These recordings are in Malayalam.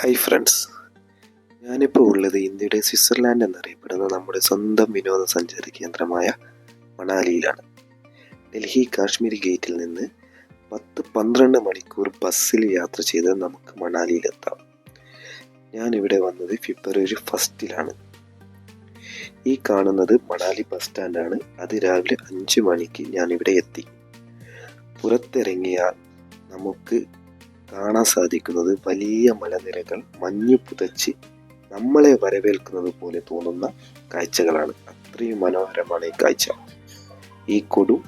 ഹായ് ഫ്രണ്ട്സ്, ഞാനിപ്പോൾ ഉള്ളത് ഇന്ത്യയുടെ സ്വിറ്റ്സർലാൻഡ് എന്നറിയപ്പെടുന്ന നമ്മുടെ സ്വന്തം വിനോദസഞ്ചാര കേന്ദ്രമായ മണാലിയിലാണ്. ഡൽഹി കാശ്മീരി ഗേറ്റിൽ നിന്ന് 10-12 മണിക്കൂർ ബസ്സിൽ യാത്ര ചെയ്ത് നമുക്ക് മണാലിയിലെത്താം. ഞാനിവിടെ വന്നത് ഫെബ്രുവരി 1 ഈ കാണുന്നത് മണാലി ബസ് സ്റ്റാൻഡാണ്. അതിരാവിലെ 5 മണിക്ക് ഞാനിവിടെ എത്തി. പുറത്തിറങ്ങിയാൽ നമുക്ക് കാണാൻ സാധിക്കുന്നത് വലിയ മലനിരകൾ മഞ്ഞു പുതച്ച് നമ്മളെ വരവേൽക്കുന്നത് പോലെ തോന്നുന്ന കാഴ്ചകളാണ്. അത്രയും മനോഹരമാണ് ഈ കാഴ്ച. ഈ കൊടും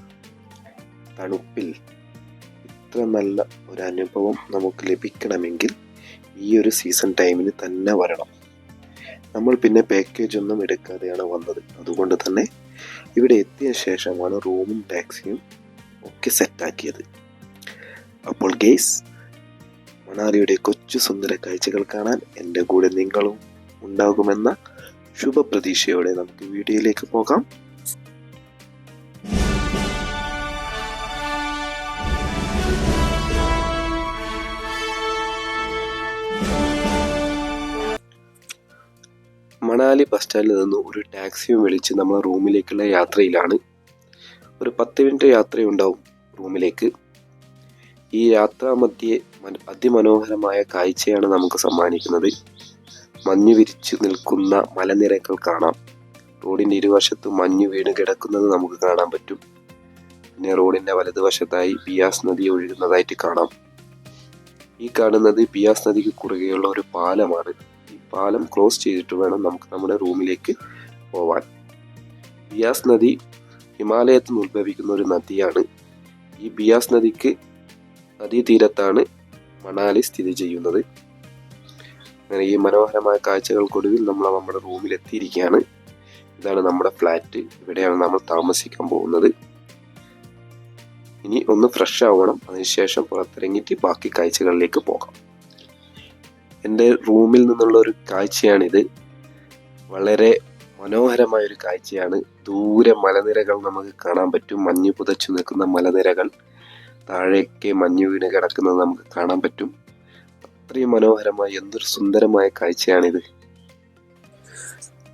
തണുപ്പിൽ ഇത്ര നല്ല ഒരു അനുഭവം നമുക്ക് ലഭിക്കണമെങ്കിൽ ഈ ഒരു സീസൺ ടൈമിന് തന്നെ വരണം. നമ്മൾ പിന്നെ പാക്കേജ് ഒന്നും എടുക്കാതെയാണ് വന്നത്. അതുകൊണ്ട് തന്നെ ഇവിടെ എത്തിയ ശേഷമാണ് റൂമും ടാക്സിയും ഒക്കെ സെറ്റാക്കിയത്. അപ്പോൾ ഗെയ്സ്, മണാലിയുടെ കൊച്ചു സുന്ദര കാഴ്ചകൾ കാണാൻ എൻ്റെ കൂടെ നിങ്ങളും ഉണ്ടാകുമെന്ന ശുഭപ്രതീക്ഷയോടെ നമുക്ക് വീഡിയോയിലേക്ക് പോകാം. മണാലി ബസ് സ്റ്റാൻഡിൽ നിന്ന് ഒരു ടാക്സിയും വിളിച്ച് നമ്മൾ റൂമിലേക്കുള്ള യാത്രയിലാണ്. ഒരു 10 മിനിറ്റ് യാത്രയുണ്ടാവും റൂമിലേക്ക്. ഈ യാത്രാ മധ്യേ അതിമനോഹരമായ കാഴ്ചയാണ് നമുക്ക് സമ്മാനിക്കുന്നത്. മഞ്ഞു വിരിച്ചു നിൽക്കുന്ന മലനിരകൾ കാണാം. റോഡിൻ്റെ ഇരുവശത്തും മഞ്ഞു വീണ് കിടക്കുന്നത് നമുക്ക് കാണാൻ പറ്റും. പിന്നെ റോഡിൻ്റെ വലതുവശത്തായി ബിയാസ് നദി ഒഴുകുന്നതായിട്ട് കാണാം. ഈ കാണുന്നത് ബിയാസ് നദിക്ക് കുറുകെയുള്ള ഒരു പാലമാണ്. ഈ പാലം ക്ലോസ് ചെയ്തിട്ട് വേണം നമുക്ക് നമ്മുടെ റൂമിലേക്ക് പോവാൻ. ബിയാസ് നദി ഹിമാലയത്തിൽ നിന്ന് ഉത്ഭവിക്കുന്ന ഒരു നദിയാണ്. ഈ ബിയാസ് നദീതീരത്താണ് മണാലി സ്ഥിതി ചെയ്യുന്നത്. അങ്ങനെ ഈ മനോഹരമായ കാഴ്ചകൾക്കൊടുവിൽ നമ്മൾ നമ്മുടെ റൂമിൽ എത്തിയിരിക്കുകയാണ്. ഇതാണ് നമ്മുടെ ഫ്ലാറ്റ്. ഇവിടെയാണ് നമ്മൾ താമസിക്കാൻ പോകുന്നത്. ഇനി ഒന്ന് ഫ്രഷ് ആവണം. അതിനുശേഷം പുറത്തിറങ്ങിയിട്ട് ബാക്കി കാഴ്ചകളിലേക്ക് പോകാം. എൻ്റെ റൂമിൽ നിന്നുള്ള ഒരു കാഴ്ചയാണിത്. വളരെ മനോഹരമായൊരു കാഴ്ചയാണ്. ദൂരെ മലനിരകൾ നമുക്ക് കാണാൻ പറ്റും. മഞ്ഞ് പുതച്ചു നിൽക്കുന്ന മലനിരകൾ, താഴേക്ക് മഞ്ഞു വീണ് കിടക്കുന്നത് നമുക്ക് കാണാൻ പറ്റും. അത്രയും മനോഹരമായ എന്തൊരു സുന്ദരമായ കാഴ്ചയാണിത്.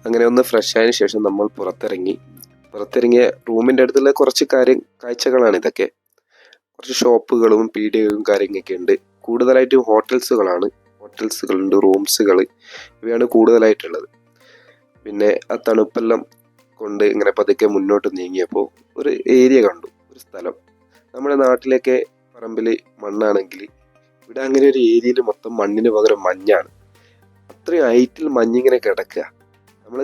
അങ്ങനെ ഒന്ന് ഫ്രഷ് ആയതിനു ശേഷം നമ്മൾ പുറത്തിറങ്ങിയ റൂമിൻ്റെ അടുത്തുള്ള കുറച്ച് കാഴ്ചകളാണ് ഇതൊക്കെ. കുറച്ച് ഷോപ്പുകളും പീടികകളും കാര്യങ്ങളൊക്കെ ഉണ്ട്. കൂടുതലായിട്ടും ഹോട്ടൽസുകളുണ്ട്, റൂംസുകൾ, ഇവയാണ് കൂടുതലായിട്ടുള്ളത്. പിന്നെ ആ തണുപ്പെല്ലാം കൊണ്ട് ഇങ്ങനെ പതുക്കെ മുന്നോട്ട് നീങ്ങിയപ്പോൾ ഒരു ഏരിയ കണ്ടു, ഒരു സ്ഥലം. നമ്മുടെ നാട്ടിലൊക്കെ പറമ്പിൽ മണ്ണാണെങ്കിൽ ഇവിടെ അങ്ങനെ ഒരു ഏരിയയിൽ മൊത്തം മണ്ണിന് പകരം മഞ്ഞാണ്. അത്രയും ഹൈറ്റിൽ മഞ്ഞിങ്ങനെ കിടക്കുക. നമ്മൾ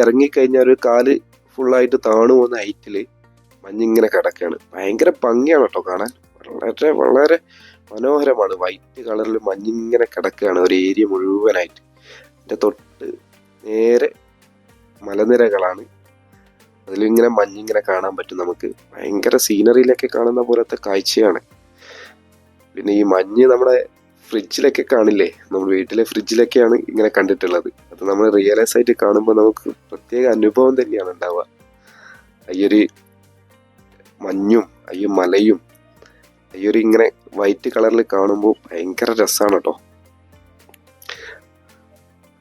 ഇറങ്ങിക്കഴിഞ്ഞാൽ ഒരു കാല് ഫുള്ളായിട്ട് താണു പോകുന്ന ഹൈറ്റിൽ മഞ്ഞിങ്ങനെ കിടക്കുകയാണ്. ഭയങ്കര ഭംഗിയാണ് കേട്ടോ കാണാൻ. വളരെ വളരെ മനോഹരമാണ്. വൈറ്റ് കളറിൽ മഞ്ഞിങ്ങനെ കിടക്കുകയാണ് ഒരു ഏരിയ മുഴുവനായിട്ട്. അതിൻ്റെ തൊട്ട് നേരെ മലനിരകളാണ്. അതിലിങ്ങനെ മഞ്ഞിങ്ങനെ കാണാൻ പറ്റും നമുക്ക്. ഭയങ്കര സീനറിയിലൊക്കെ കാണുന്ന പോലത്തെ കാഴ്ചയാണ്. പിന്നെ ഈ മഞ്ഞ് നമ്മുടെ ഫ്രിഡ്ജിലൊക്കെ കാണില്ലേ, നമ്മൾ വീട്ടിലെ ഫ്രിഡ്ജിലൊക്കെയാണ് ഇങ്ങനെ കണ്ടിട്ടുള്ളത്. അത് നമ്മൾ റിയലൈസ് ആയിട്ട് കാണുമ്പോൾ നമുക്ക് പ്രത്യേക അനുഭവം തന്നെയാണ് ഉണ്ടാവുക. അയ്യൊരു മഞ്ഞും മലയും ഇങ്ങനെ വൈറ്റ് കളറിൽ കാണുമ്പോൾ ഭയങ്കര രസമാണ് കേട്ടോ.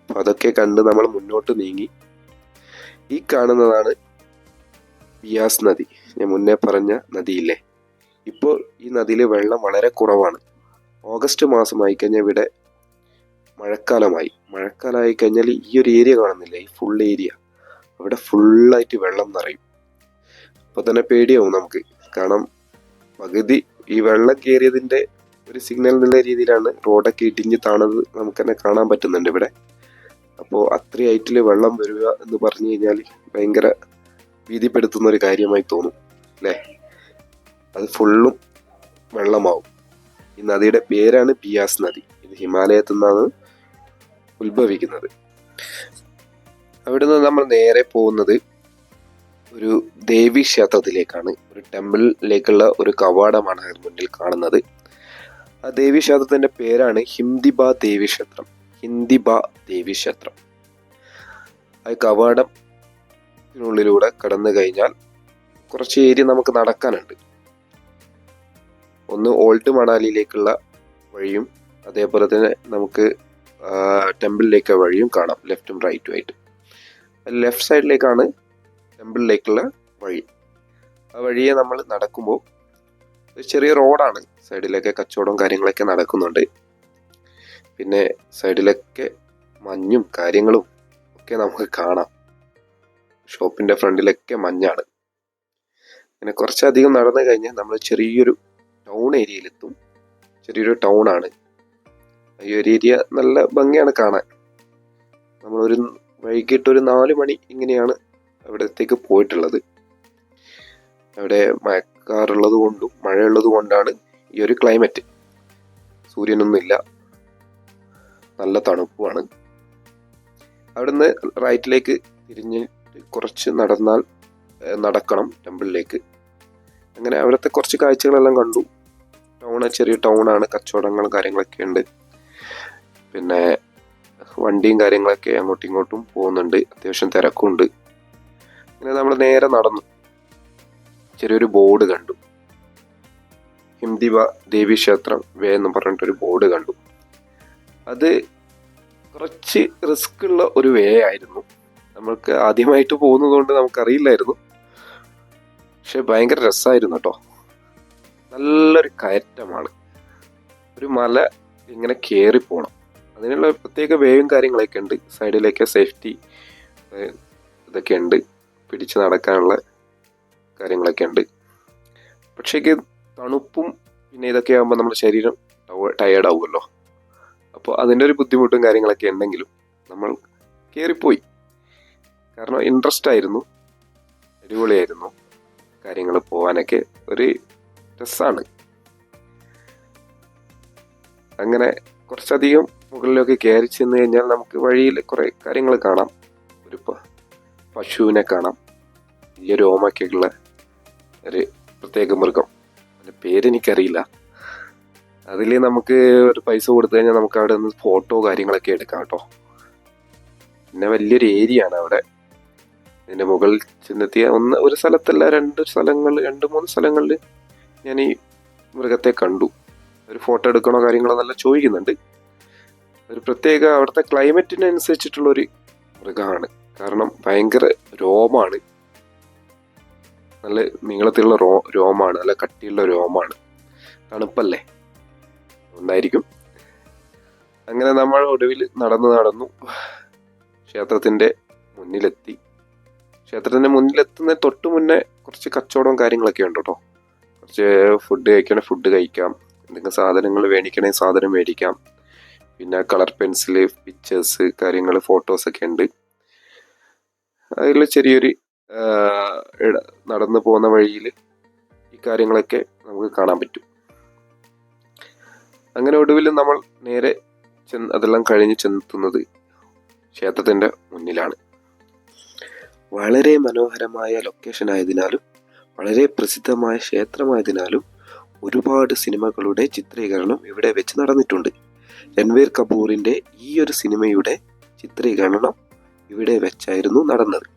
അപ്പം അതൊക്കെ കണ്ട് നമ്മൾ മുന്നോട്ട് നീങ്ങി. ഈ കാണുന്നതാണ് ബിയാസ് നദി. ഞാൻ മുന്നേ പറഞ്ഞ നദിയില്ലേ, ഇപ്പോൾ ഈ നദിയിൽ വെള്ളം വളരെ കുറവാണ്. ഓഗസ്റ്റ് മാസമായി കഴിഞ്ഞാൽ ഇവിടെ മഴക്കാലമായി കഴിഞ്ഞാൽ ഈ ഒരു ഏരിയ കാണുന്നില്ലേ, ഈ ഫുൾ ഏരിയ, അവിടെ ഫുള്ളായിട്ട് വെള്ളം നിറയും. അപ്പോൾ തന്നെ പേടിയാവും നമുക്ക്. കാരണം പകുതി ഈ വെള്ളം കയറിയതിൻ്റെ ഒരു സിഗ്നൽ എന്നുള്ള രീതിയിലാണ് റോഡൊക്കെ ഇടിഞ്ഞ് താണത് നമുക്ക് തന്നെ കാണാൻ പറ്റുന്നുണ്ട് ഇവിടെ. അപ്പോൾ അത്രയും ഹൈറ്റിൽ വെള്ളം വരിക എന്ന് പറഞ്ഞു കഴിഞ്ഞാൽ ഭയങ്കര ഭീതിപ്പെടുത്തുന്ന ഒരു കാര്യമായി തോന്നും അല്ലേ. അത് ഫുള്ളും വെള്ളമാവും. ഈ നദിയുടെ പേരാണ് ബിയാസ് നദി. ഇത് ഹിമാലയത്തിൽ നിന്നാണ് ഉത്ഭവിക്കുന്നത്. അവിടുന്ന് നമ്മൾ നേരെ പോകുന്നത് ഒരു ദേവി ക്ഷേത്രത്തിലേക്കാണ്. ഒരു ടെമ്പിളിലേക്കുള്ള ഒരു കവാടമാണ് മുന്നിൽ കാണുന്നത്. ആ ദേവി ക്ഷേത്രത്തിന്റെ പേരാണ് ഹിംദിബ ദേവി ക്ഷേത്രം. ആ കവാടത്തിനുള്ളിലൂടെ കടന്നു കഴിഞ്ഞാൽ കുറച്ച് ഏരിയ നമുക്ക് നടക്കാനുണ്ട്. ഒന്ന് ഓൾഡ് മണാലിയിലേക്കുള്ള വഴിയും അതേപോലെ തന്നെ നമുക്ക് ടെമ്പിളിലേക്ക് വഴിയും കാണാം, ലെഫ്റ്റും റൈറ്റും ആയിട്ട്. ലെഫ്റ്റ് സൈഡിലേക്കാണ് ടെമ്പിളിലേക്കുള്ള വഴി. ആ വഴിയെ നമ്മൾ നടക്കുമ്പോൾ ഒരു ചെറിയ റോഡാണ്, സൈഡിലൊക്കെ കച്ചവടവും കാര്യങ്ങളൊക്കെ നടക്കുന്നുണ്ട്. പിന്നെ സൈഡിലൊക്കെ മഞ്ഞും കാര്യങ്ങളും ഒക്കെ നമുക്ക് കാണാം. ഷോപ്പിൻ്റെ ഫ്രണ്ടിലൊക്കെ മഞ്ഞാണ്. അങ്ങനെ കുറച്ചധികം നടന്നു കഴിഞ്ഞാൽ നമ്മൾ ചെറിയൊരു ടൗൺ ഏരിയയിലെത്തും. ചെറിയൊരു ടൗണാണ്. ഈ ഒരു ഏരിയ നല്ല ഭംഗിയാണ് കാണാൻ. നമ്മളൊരു വൈകിട്ട് ഒരു 4 മണി ഇങ്ങനെയാണ് അവിടത്തേക്ക് പോയിട്ടുള്ളത്. അവിടെ മഴക്കാറുള്ളത് കൊണ്ടും മഴയുള്ളത് കൊണ്ടാണ് ഈ ഒരു ക്ലൈമറ്റ്. സൂര്യനൊന്നുമില്ല, നല്ല തണുപ്പുമാണ്. അവിടുന്ന് റൈറ്റിലേക്ക് തിരിഞ്ഞ് കുറച്ച് നടക്കണം ടെമ്പിളിലേക്ക്. അങ്ങനെ അവിടുത്തെ കുറച്ച് കാഴ്ചകളെല്ലാം കണ്ടു. ചെറിയ ടൗണാണ്, കച്ചവടങ്ങളും കാര്യങ്ങളൊക്കെ ഉണ്ട്. പിന്നെ വണ്ടിയും കാര്യങ്ങളൊക്കെ അങ്ങോട്ടും ഇങ്ങോട്ടും പോകുന്നുണ്ട്, അത്യാവശ്യം തിരക്കുണ്ട്. അങ്ങനെ നമ്മൾ നേരെ നടന്നു. ചെറിയൊരു ബോർഡ് കണ്ടു, ഹിംദിബ ദേവി ക്ഷേത്രം വേ എന്ന് പറഞ്ഞിട്ടൊരു ബോർഡ് കണ്ടു. അത് കുറച്ച് റിസ്ക് ഉള്ള ഒരു വേ ആയിരുന്നു. നമ്മൾക്ക് ആദ്യമായിട്ട് പോകുന്നത് കൊണ്ട് നമുക്കറിയില്ലായിരുന്നു. പക്ഷെ ഭയങ്കര രസമായിരുന്നു കേട്ടോ. നല്ലൊരു കയറ്റമാണ്. ഒരു മല ഇങ്ങനെ കയറി പോകണം. അതിനുള്ള പ്രത്യേക വേയും കാര്യങ്ങളൊക്കെ ഉണ്ട്. സൈഡിലേക്ക് സേഫ്റ്റി ഇതൊക്കെ ഉണ്ട്, പിടിച്ച് നടക്കാനുള്ള കാര്യങ്ങളൊക്കെ ഉണ്ട്. പക്ഷേ തണുപ്പും പിന്നെ ഇതൊക്കെ ആകുമ്പോൾ നമ്മുടെ ശരീരം ടയേർഡ് ആവുമല്ലോ. അപ്പോൾ അതിൻ്റെ ഒരു ബുദ്ധിമുട്ടും കാര്യങ്ങളൊക്കെ ഉണ്ടെങ്കിലും നമ്മൾ കയറിപ്പോയി. കാരണം ഇൻട്രസ്റ്റ് ആയിരുന്നു, അടിപൊളിയായിരുന്നു. കാര്യങ്ങൾ പോകാനൊക്കെ ഒരു രസമാണ്. അങ്ങനെ കുറച്ചധികം മുകളിലൊക്കെ കയറി ചെന്ന് കഴിഞ്ഞാൽ നമുക്ക് വഴിയിൽ കുറേ കാര്യങ്ങൾ കാണാം. ഒരു പശുവിനെ കാണാം, വലിയ രോമൊക്കെയുള്ള ഒരു പ്രത്യേക മൃഗം. അതിൻ്റെ പേരെനിക്കറിയില്ല. അതിൽ നമുക്ക് ഒരു പൈസ കൊടുത്തു കഴിഞ്ഞാൽ നമുക്ക് അവിടെ നിന്ന് ഫോട്ടോ കാര്യങ്ങളൊക്കെ എടുക്കാം കേട്ടോ. പിന്നെ വലിയൊരു ഏരിയ ആണ് അവിടെ. ഇതിൻ്റെ മുകളിൽ ചെന്നെത്തിയ ഒരു സ്ഥലത്തല്ല, 2-3 സ്ഥലങ്ങളിൽ ഞാൻ ഈ മൃഗത്തെ കണ്ടു. ഒരു ഫോട്ടോ എടുക്കണോ കാര്യങ്ങളോ നല്ല ചോദിക്കുന്നുണ്ട്. ഒരു പ്രത്യേക അവിടുത്തെ ക്ലൈമറ്റിനനുസരിച്ചിട്ടുള്ളൊരു മൃഗമാണ്. കാരണം ഭയങ്കര രോമാണ്, നല്ല നീളത്തിലുള്ള രോമാണ്, നല്ല കട്ടിയുള്ള രോമാണ്. തണുപ്പല്ലേ, ഒന്നായിരിക്കും. അങ്ങനെ നമ്മൾ ഒടുവിൽ നടന്നു ക്ഷേത്രത്തിൻ്റെ മുന്നിലെത്തി. ക്ഷേത്രത്തിൻ്റെ മുന്നിലെത്തുന്ന തൊട്ട് മുന്നേ കുറച്ച് കച്ചവടവും കാര്യങ്ങളൊക്കെ ഉണ്ട് കേട്ടോ. കുറച്ച് ഫുഡ് കഴിക്കാം, എന്തെങ്കിലും സാധനങ്ങൾ മേടിക്കണേ സാധനം മേടിക്കാം. പിന്നെ കളർ പെൻസില്, പിക്ചേഴ്സ് കാര്യങ്ങൾ, ഫോട്ടോസൊക്കെ ഉണ്ട്. അതിൽ ചെറിയൊരു നടന്നു പോകുന്ന വഴിയിൽ ഈ കാര്യങ്ങളൊക്കെ നമുക്ക് കാണാൻ പറ്റും. അങ്ങനെ ഒടുവിൽ നമ്മൾ നേരെ അതെല്ലാം കഴിഞ്ഞ് ചെന്നെത്തുന്നത് ക്ഷേത്രത്തിൻ്റെ മുന്നിലാണ്. വളരെ മനോഹരമായ ലൊക്കേഷൻ ആയതിനാലും വളരെ പ്രസിദ്ധമായ ക്ഷേത്രമായതിനാലും ഒരുപാട് സിനിമകളുടെ ചിത്രീകരണം ഇവിടെ വെച്ച് നടന്നിട്ടുണ്ട്. രൺവീർ കപൂറിൻ്റെ ഈ ഒരു സിനിമയുടെ ചിത്രീകരണം ഇവിടെ വെച്ചായിരുന്നു നടന്നത്.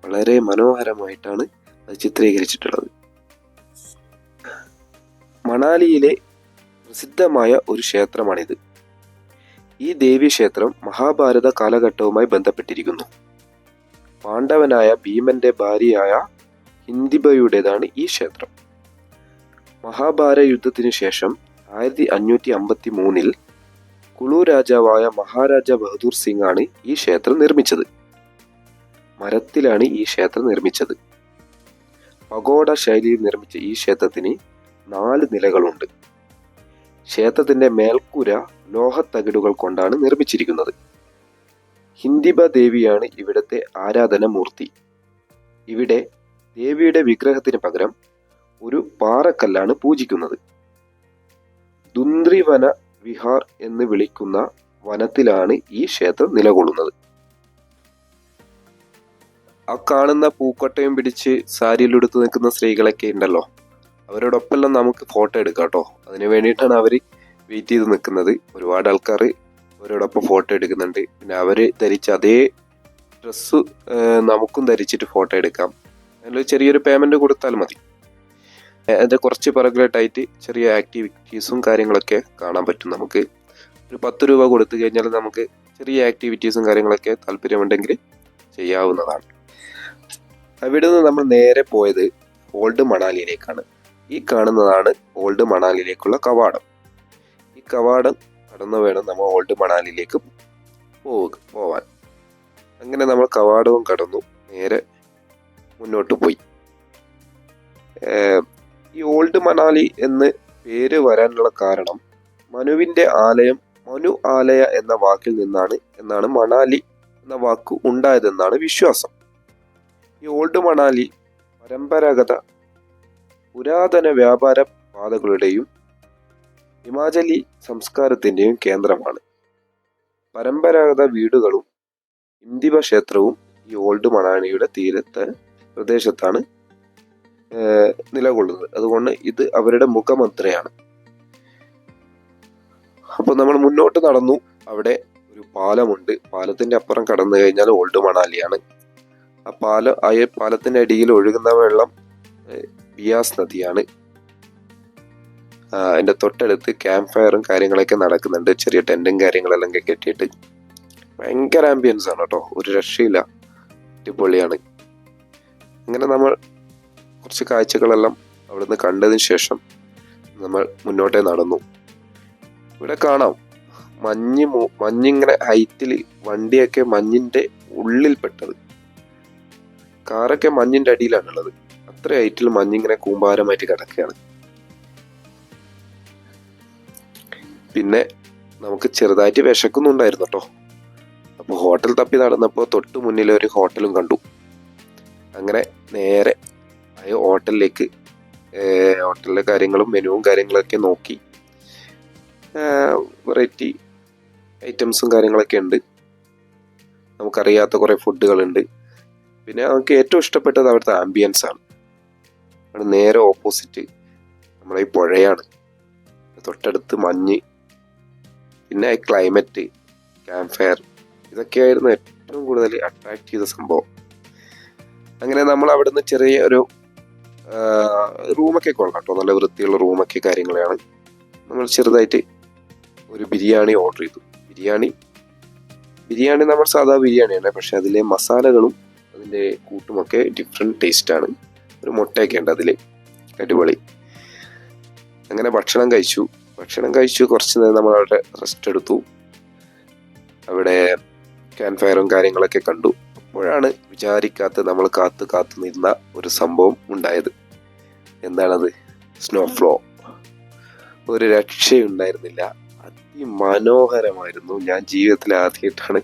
വളരെ മനോഹരമായിട്ടാണ് അത് ചിത്രീകരിച്ചിട്ടുള്ളത്. മണാലിയിലെ പ്രസിദ്ധമായ ഒരു ക്ഷേത്രമാണിത്. ഈ ദേവീക്ഷേത്രം മഹാഭാരത കാലഘട്ടവുമായി ബന്ധപ്പെട്ടിരിക്കുന്നു. പാണ്ഡവനായ ഭീമന്റെ ഭാര്യയായ ഹിന്ദിബയുടേതാണ് ഈ ക്ഷേത്രം. മഹാഭാരത യുദ്ധത്തിനു ശേഷം 1553 കുളു രാജാവായ മഹാരാജ ബഹദൂർ സിംഗ് ആണ് ഈ ക്ഷേത്രം നിർമ്മിച്ചത്. മരത്തിലാണ് ഈ ക്ഷേത്രം നിർമ്മിച്ചത്. പഗോഡ ശൈലിയിൽ നിർമ്മിച്ച ഈ ക്ഷേത്രത്തിന് 4 നിലകളുണ്ട്. ക്ഷേത്രത്തിന്റെ മേൽക്കൂര ലോഹത്തകിടുകൾ കൊണ്ടാണ് നിർമ്മിച്ചിരിക്കുന്നത്. ഹിന്ദിബ ദേവിയാണ് ഇവിടുത്തെ ആരാധനാമൂർത്തി. ഇവിടെ ദേവിയുടെ വിഗ്രഹത്തിന് പകരം ഒരു പാറക്കല്ലാണ് പൂജിക്കുന്നത്. ദുന്ദ്രിവന വിഹാർ എന്ന് വിളിക്കുന്ന വനത്തിലാണ് ഈ ക്ഷേത്രം നിലകൊള്ളുന്നത്. ആ കാണുന്ന പൂക്കൊട്ടയും പിടിച്ച് സാരിയിലെടുത്ത് നിൽക്കുന്ന സ്ത്രീകളൊക്കെ ഉണ്ടല്ലോ, അവരോടൊപ്പമെല്ലാം നമുക്ക് ഫോട്ടോ എടുക്കാം കേട്ടോ. അതിന് വേണ്ടിയിട്ടാണ് അവർ വെയിറ്റ് ചെയ്ത് നിൽക്കുന്നത്. ഒരുപാട് ആൾക്കാർ അവരോടൊപ്പം ഫോട്ടോ എടുക്കുന്നുണ്ട്. പിന്നെ അവർ ധരിച്ച അതേ ഡ്രസ്സ് നമുക്കും ധരിച്ചിട്ട് ഫോട്ടോ എടുക്കാം. അതിൽ ചെറിയൊരു പേയ്മെൻറ്റ് കൊടുത്താൽ മതി. അതിൻ്റെ കുറച്ച് പിറകിലായിട്ടായിട്ട് ചെറിയ ആക്ടിവിറ്റീസും കാര്യങ്ങളൊക്കെ കാണാൻ പറ്റും നമുക്ക്. ഒരു 10 രൂപ കൊടുത്തു കഴിഞ്ഞാൽ നമുക്ക് ചെറിയ ആക്ടിവിറ്റീസും കാര്യങ്ങളൊക്കെ താല്പര്യമുണ്ടെങ്കിൽ ചെയ്യാവുന്നതാണ്. അവിടെ നിന്ന് നമ്മൾ നേരെ പോയത് ഓൾഡ് മണാലിയിലേക്കാണ്. ഈ കാണുന്നതാണ് ഓൾഡ് മണാലിയിലേക്കുള്ള കവാടം. ഈ കവാടം കടന്നു വേണം നമ്മൾ ഓൾഡ് മണാലിയിലേക്ക് പോവാൻ. അങ്ങനെ നമ്മൾ കവാടവും കടന്നു നേരെ മുന്നോട്ട് പോയി. ഈ ഓൾഡ് മണാലി എന്ന് പേര് വരാനുള്ള കാരണം മനുവിൻ്റെ ആലയം, മനു ആലയ എന്ന വാക്കിൽ എന്നാണ് മണാലി എന്ന വാക്ക് ഉണ്ടായതെന്നാണ് വിശ്വാസം. ഈ ഓൾഡ് മണാലി പരമ്പരാഗത പുരാതന വ്യാപാര പാതകളുടെയും ഹിമാചലി സംസ്കാരത്തിൻ്റെയും കേന്ദ്രമാണ്. പരമ്പരാഗത വീടുകളും ഇന്ദിവ ക്ഷേത്രവും ഈ ഓൾഡ് മണാലിയുടെ തീരത്തെ പ്രദേശത്താണ് നിലകൊള്ളുന്നത്. അതുകൊണ്ട് ഇത് അവരുടെ മുഖമുദ്രയാണ്. അപ്പോൾ നമ്മൾ മുന്നോട്ട് നടന്നു. അവിടെ ഒരു പാലമുണ്ട്. പാലത്തിന്റെ അപ്പുറം കടന്നു കഴിഞ്ഞാൽ ഓൾഡ് മണാലിയാണ്. ആ പാലത്തിന്റെ അടിയിൽ ഒഴുകുന്ന വെള്ളം ബിയാസ് നദിയാണ്. അതിന്റെ തൊട്ടടുത്ത് ക്യാമ്പ് ഫയറും കാര്യങ്ങളൊക്കെ നടക്കുന്നുണ്ട്. ചെറിയ ടെന്റും കാര്യങ്ങളെല്ലാം കെട്ടിയിട്ട് ഭയങ്കര ആംബിയൻസ് ആണ് കേട്ടോ, ഒരു രക്ഷയില്ല, അടിപൊളിയാണ്. അങ്ങനെ നമ്മൾ കുറച്ച് കാഴ്ചകളെല്ലാം അവിടുന്ന് കണ്ടതിന് ശേഷം നമ്മൾ മുന്നോട്ടേ നടന്നു. ഇവിടെ കാണാം മഞ്ഞിങ്ങനെ ഹൈറ്റിൽ, വണ്ടിയൊക്കെ മഞ്ഞിന്റെ ഉള്ളിൽപ്പെട്ടത്, കാറൊക്കെ മഞ്ഞിന്റെ അടിയിലാണുള്ളത്. അത്ര ഹൈറ്റിൽ മഞ്ഞിങ്ങനെ കൂമ്പാരമായിട്ട് കിടക്കുകയാണ്. പിന്നെ നമുക്ക് ചെറുതായിട്ട് വിശക്കുന്നുണ്ടായിരുന്നു കേട്ടോ. അപ്പോൾ ഹോട്ടൽ തപ്പി നടന്നപ്പോൾ തൊട്ട് മുന്നിൽ ഒരു ഹോട്ടലും കണ്ടു. അങ്ങനെ നേരെ ഹോട്ടലിലെ കാര്യങ്ങളും മെനുവും കാര്യങ്ങളൊക്കെ നോക്കി. വെറൈറ്റി ഐറ്റംസും കാര്യങ്ങളൊക്കെ ഉണ്ട്. നമുക്കറിയാത്ത കുറേ ഫുഡുകളുണ്ട്. പിന്നെ നമുക്ക് ഏറ്റവും ഇഷ്ടപ്പെട്ടത് അവിടുത്തെ ആംബിയൻസ് ആണ്. അവിടെ നേരെ ഓപ്പോസിറ്റ് നമ്മളെ ഈ പുഴയാണ്, തൊട്ടടുത്ത് മഞ്ഞ്, പിന്നെ ക്ലൈമറ്റ്, ക്യാമ്പ് ഫയർ, ഇതൊക്കെയായിരുന്നു ഏറ്റവും കൂടുതൽ അട്രാക്ട് ചെയ്ത സംഭവം. അങ്ങനെ നമ്മൾ അവിടുന്ന് ചെറിയ ഒരു റൂമൊക്കെ കൊള്ളാം കേട്ടോ, നല്ല വൃത്തിയുള്ള റൂമൊക്കെ കാര്യങ്ങളാണ്. നമ്മൾ ചെറുതായിട്ട് ഒരു ബിരിയാണി ഓർഡർ ചെയ്തു. ബിരിയാണി നമ്മൾ സാധാ ബിരിയാണിയാണ്, പക്ഷെ അതിലെ മസാലകളും അതിൻ്റെ കൂട്ടുമൊക്കെ ഡിഫറെൻറ്റ് ടേസ്റ്റാണ്. ഒരു മുട്ടയൊക്കെ ഉണ്ട് അതിൽ, അടിപൊളി. അങ്ങനെ ഭക്ഷണം കഴിച്ചു കുറച്ച് നേരം നമ്മൾ അവിടെ റെസ്റ്റ് എടുത്തു. അവിടെ ക്യാമ്പ് ഫയറും കാര്യങ്ങളൊക്കെ കണ്ടു. അപ്പോഴാണ് വിചാരിക്കാത്ത നമ്മൾ കാത്തു നിന്ന ഒരു സംഭവം ഉണ്ടായത്. എന്താണത്? സ്നോഫ്ലോ. ഒരു രക്ഷയുണ്ടായിരുന്നില്ല, അതിമനോഹരമായിരുന്നു. ഞാൻ ജീവിതത്തിൽ ആദ്യമായിട്ടാണ്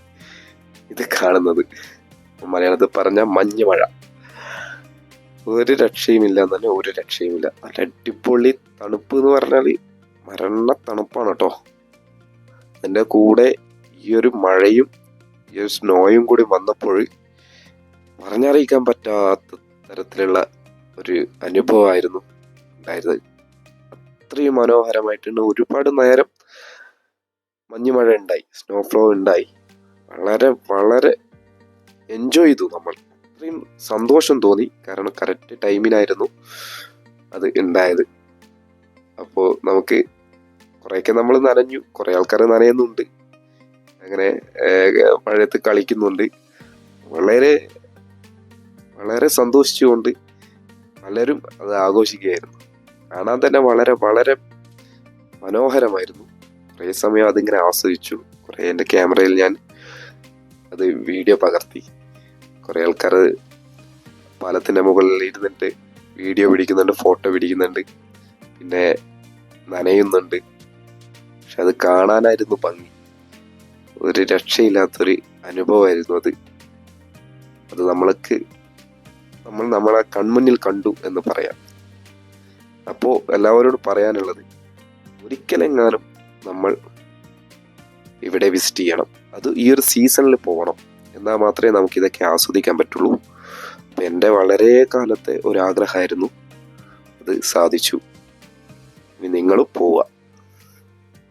ഇത് കാണുന്നത്. മലയാളത്തിൽ പറഞ്ഞ മഞ്ഞ് മഴ. ഒരു രക്ഷയുമില്ല, നല്ല അടിപൊളി തണുപ്പ് എന്ന് പറഞ്ഞാൽ മരണ തണുപ്പാണ് കേട്ടോ. അതിൻ്റെ കൂടെ ഈ ഒരു മഴയും ഈ ഒരു സ്നോയും കൂടി വന്നപ്പോൾ പറഞ്ഞറിയിക്കാൻ പറ്റാത്ത തരത്തിലുള്ള ഒരു അനുഭവമായിരുന്നു ഉണ്ടായത്. അത്രയും മനോഹരമായിട്ടുണ്ട്. ഒരുപാട് നേരം മഞ്ഞുമഴ ഉണ്ടായി, സ്നോഫ്ലോ ഉണ്ടായി. വളരെ വളരെ എൻജോയ് ചെയ്തു നമ്മൾ. അത്രയും സന്തോഷം തോന്നി, കാരണം കറക്റ്റ് ടൈമിനായിരുന്നു അത് ഉണ്ടായത്. അപ്പോൾ നമുക്ക് കുറേയൊക്കെ നമ്മൾ നനഞ്ഞു, കുറേ ആൾക്കാർ നനയുന്നുണ്ട്, അങ്ങനെ മഴയത്ത് കളിക്കുന്നുണ്ട്. വളരെ വളരെ സന്തോഷിച്ചുകൊണ്ട് പലരും അത് ആഘോഷിക്കുകയായിരുന്നു. കാണാൻ തന്നെ വളരെ വളരെ മനോഹരമായിരുന്നു. കുറേ സമയം അതിങ്ങനെ ആസ്വദിച്ചു. കുറേ എൻ്റെ ക്യാമറയിൽ ഞാൻ അത് വീഡിയോ പകർത്തി. കുറേ ആൾക്കാർ പാലത്തിൻ്റെ മുകളിൽ ഇരുന്നിട്ട് വീഡിയോ പിടിക്കുന്നുണ്ട്, ഫോട്ടോ പിടിക്കുന്നുണ്ട്, പിന്നെ നനയുന്നുണ്ട്. പക്ഷെ അത് കാണാനായിരുന്നു ഭംഗി. ഒരു രക്ഷയില്ലാത്തൊരു അനുഭവമായിരുന്നു അത് നമ്മൾ നമ്മളെ കൺമുന്നിൽ കണ്ടു എന്ന് പറയാം. അപ്പോൾ എല്ലാവരോടും പറയാനുള്ളത്, ഒരിക്കലെങ്ങാനും നമ്മൾ ഇവിടെ വിസിറ്റ് ചെയ്യണം. അത് ഈ ഒരു സീസണിൽ പോകണം, എന്നാൽ മാത്രമേ നമുക്കിതൊക്കെ ആസ്വദിക്കാൻ പറ്റുള്ളൂ. അപ്പം എൻ്റെ വളരെ കാലത്തെ ഒരാഗ്രഹമായിരുന്നു, അത് സാധിച്ചു. ഇനി നിങ്ങളും പോവുക.